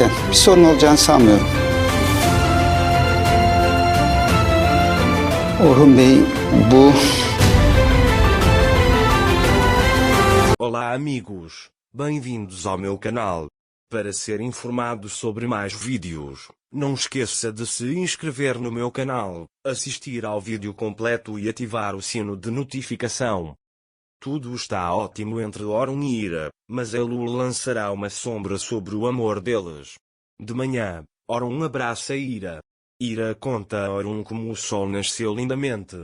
zaten. Bir sorun olacağını sanmıyorum. Orhun Bey, bu... Olá amigos, bem-vindos ao meu canal. Para ser informado sobre mais vídeos, não esqueça de se inscrever no meu canal, assistir ao vídeo completo e ativar o sino de notificação. Tudo está ótimo entre Orhun e Ira, mas Elul lançará uma sombra sobre o amor deles. De manhã, Orhun abraça Ira. Ira conta a Orhun como o sol nasceu lindamente.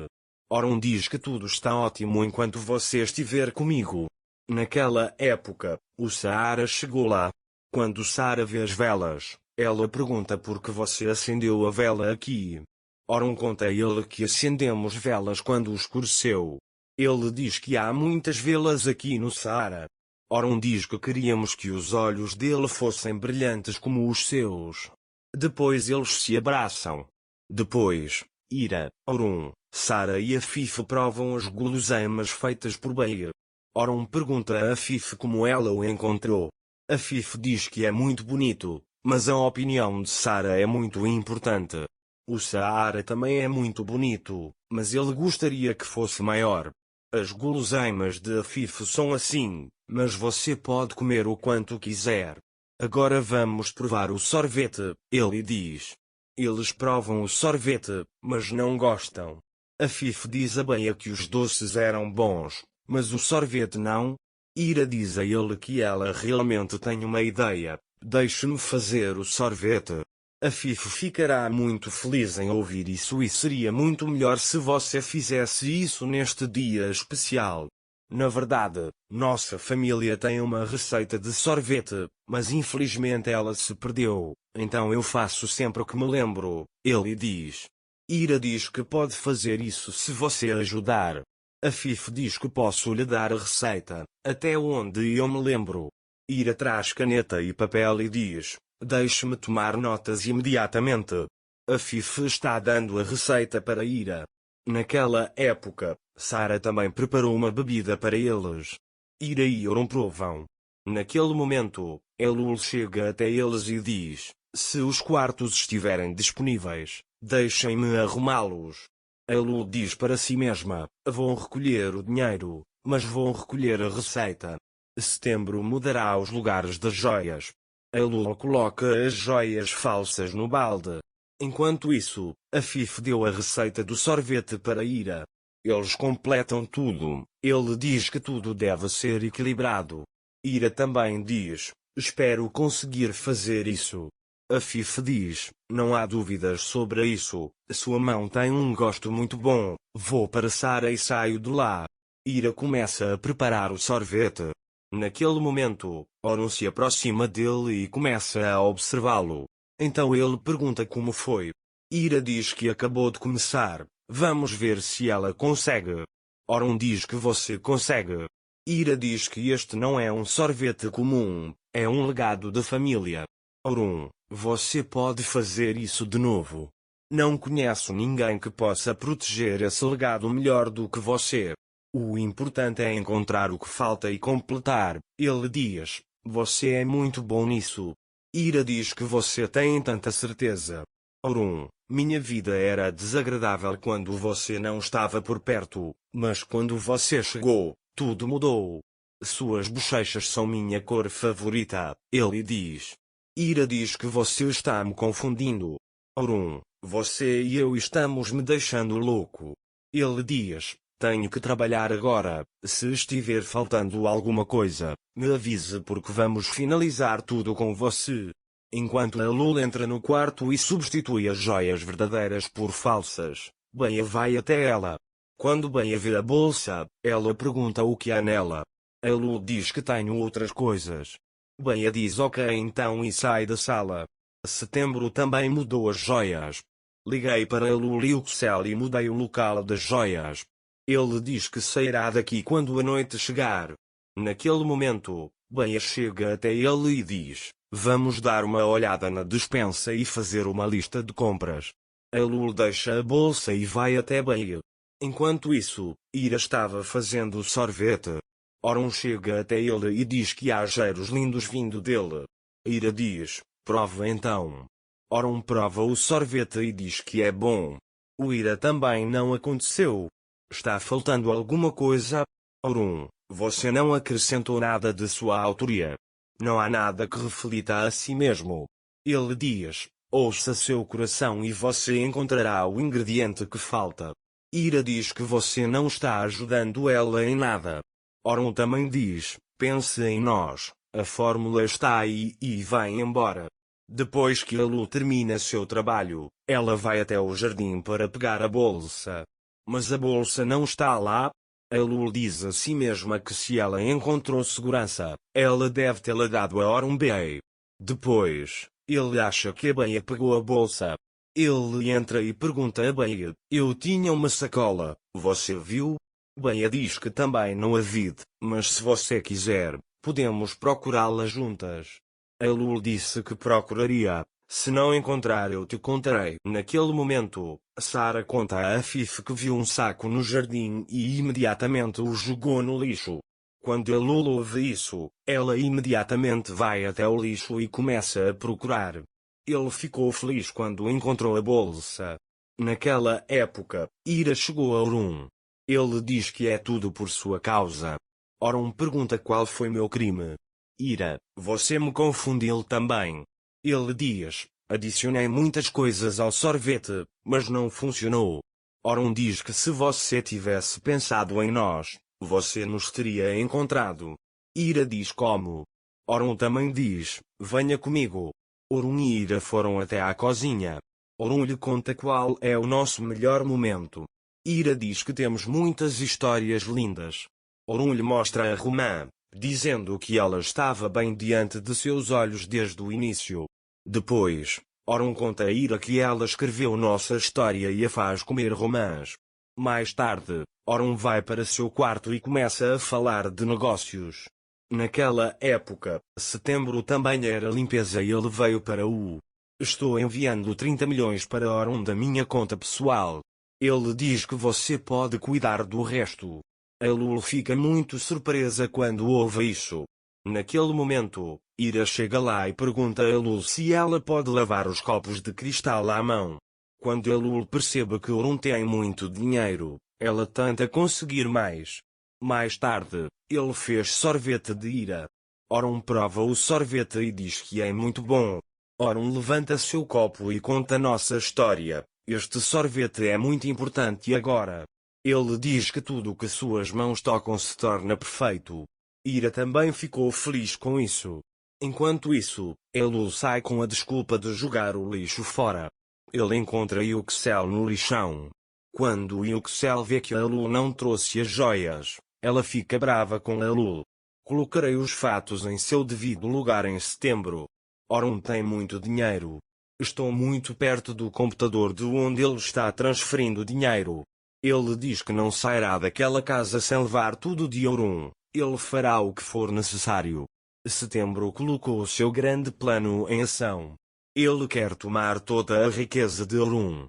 Orhun diz que tudo está ótimo enquanto você estiver comigo. Naquela época, o Saara chegou lá. Quando Sara vê as velas, ela pergunta por que você acendeu a vela aqui. Orhun conta a ele que acendemos velas quando escureceu. Ele diz que há muitas velas aqui no Saara. Orhun diz que queríamos que os olhos dele fossem brilhantes como os seus. Depois eles se abraçam. Depois, Ira, Orhun, Sara e Afif provam as guloseimas feitas por Beir. Orhun pergunta a Afif como ela o encontrou. Afif diz que é muito bonito, mas a opinião de Sara é muito importante. O Saara também é muito bonito, mas ele gostaria que fosse maior. As guloseimas de Afif são assim, mas você pode comer o quanto quiser. Agora vamos provar o sorvete, ele diz. Eles provam o sorvete, mas não gostam. Afif diz a Beia que os doces eram bons, mas o sorvete não. Ira diz a ele que ela realmente tem uma ideia. Deixe-me fazer o sorvete. Afif ficará muito feliz em ouvir isso e seria muito melhor se você fizesse isso neste dia especial. Na verdade, nossa família tem uma receita de sorvete, mas infelizmente ela se perdeu, então eu faço sempre o que me lembro, ele diz. Ira diz que pode fazer isso se você ajudar. Afif diz que posso lhe dar a receita, até onde eu me lembro. Ira traz caneta e papel e diz, deixe-me tomar notas imediatamente. Afif está dando a receita para Ira. Naquela época, Sara também preparou uma bebida para eles. Ira e Orhun provam. Naquele momento, Elul chega até eles e diz, se os quartos estiverem disponíveis, deixem-me arrumá-los. Elul diz para si mesma, vão recolher o dinheiro, mas vão recolher a receita. Setembro mudará os lugares das joias. Elul coloca as joias falsas no balde. Enquanto isso, Afif deu a receita do sorvete para Ira. Eles completam tudo. Ele diz que tudo deve ser equilibrado. Ira também diz, espero conseguir fazer isso. Afif diz, não há dúvidas sobre isso, sua mão tem um gosto muito bom, vou para Sara e saio de lá. Ira começa a preparar o sorvete. Naquele momento, Orhun se aproxima dele e começa a observá-lo. Então ele pergunta como foi. Ira diz que acabou de começar, vamos ver se ela consegue. Orhun diz que você consegue. Ira diz que este não é um sorvete comum, é um legado da família. Orhun, você pode fazer isso de novo. Não conheço ninguém que possa proteger esse legado melhor do que você. O importante é encontrar o que falta e completar, ele diz. Você é muito bom nisso. Ira diz que você tem tanta certeza. Orhun, minha vida era desagradável quando você não estava por perto, mas quando você chegou, tudo mudou. Suas bochechas são minha cor favorita, ele diz. Ira diz que você está me confundindo. Orhun, você e eu estamos me deixando louco. Ele diz, tenho que trabalhar agora, se estiver faltando alguma coisa, me avise porque vamos finalizar tudo com você. Enquanto Elul entra no quarto e substitui as joias verdadeiras por falsas, Beia vai até ela. Quando Beia vê a bolsa, ela pergunta o que há nela. Elul diz que tenho outras coisas. Beia diz ok então e sai da sala. Setembro também mudou as joias. Liguei para Elul e Uxel e mudei o local das joias. Ele diz que sairá daqui quando a noite chegar. Naquele momento, Beia chega até ele e diz, vamos dar uma olhada na despensa e fazer uma lista de compras. Elul deixa a bolsa e vai até Beia. Enquanto isso, Ira estava fazendo sorvete. Orhun chega até ele e diz que há cheiros lindos vindo dele. Ira diz, Prova então. Orum prova o sorvete e diz que é bom. O Ira também não aconteceu. Está faltando alguma coisa? Orum, você não acrescentou nada de sua autoria. Não há nada que reflita a si mesmo. Ele diz, ouça seu coração e você encontrará o ingrediente que falta. Ira diz que você não está ajudando ela em nada. Orum também diz, pense em nós, a fórmula está aí e vai embora. Depois que a Lu termina seu trabalho, ela vai até o jardim para pegar a bolsa. Mas a bolsa não está lá. A Lu diz a si mesma que se ela encontrou segurança, ela deve tê-la dado a Orum Bey. Depois, ele acha que a Bey pegou a bolsa. Ele entra e pergunta a Bey, eu tinha uma sacola, você viu? Bey diz que também não a viu, mas se você quiser, podemos procurá-la juntas. A Lu disse que procuraria. Se não encontrar eu te contarei. Naquele momento, Sarah conta a Afif que viu um saco no jardim e imediatamente o jogou no lixo. Quando a Lulu ouve isso, ela imediatamente vai até o lixo e começa a procurar. Ele ficou feliz quando encontrou a bolsa. Naquela época, Ira chegou a Orum. Ele diz que é tudo por sua causa. Orum pergunta qual foi meu crime. Ira, você me confundiu também. Ele diz, adicionei muitas coisas ao sorvete, mas não funcionou. Orum diz que se você tivesse pensado em nós, você nos teria encontrado. Ira diz como. Orum também diz, venha comigo. Orum e Ira foram até à cozinha. Orum lhe conta qual é o nosso melhor momento. Ira diz que temos muitas histórias lindas. Orum lhe mostra a romã, dizendo que ela estava bem diante de seus olhos desde o início. Depois, Orum conta a Ira que ela escreveu nossa história e a faz comer romãs. Mais tarde, Orum vai para seu quarto e começa a falar de negócios. Naquela época, setembro também era limpeza e ele veio para o. Estou enviando 30 milhões para Orum da minha conta pessoal. Ele diz que você pode cuidar do resto. A Lulu fica muito surpresa quando ouve isso. Naquele momento, Ira chega lá e pergunta a Lulu se ela pode lavar os copos de cristal à mão. Quando a Lulu percebe que Orum tem muito dinheiro, ela tenta conseguir mais. Mais tarde, ele fez sorvete de Ira. Orum prova o sorvete e diz que é muito bom. Orum levanta seu copo e conta nossa história. Este sorvete é muito importante agora. Ele diz que tudo o que suas mãos tocam se torna perfeito. Ira também ficou feliz com isso. Enquanto isso, Elu sai com a desculpa de jogar o lixo fora. Ele encontra Yuxel no lixão. Quando Yuxel vê que Elu não trouxe as joias, ela fica brava com Elu. Colocarei os fatos em seu devido lugar em setembro. Orum tem muito dinheiro. Estou muito perto do computador de onde ele está transferindo dinheiro. Ele diz que não sairá daquela casa sem levar tudo de Orum. Ele fará o que for necessário. Setembro colocou seu grande plano em ação. Ele quer tomar toda a riqueza de Orum.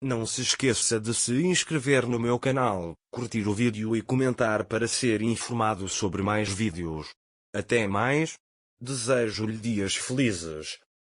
Não se esqueça de se inscrever no meu canal, curtir o vídeo e comentar para ser informado sobre mais vídeos. Até mais. Desejo-lhe dias felizes.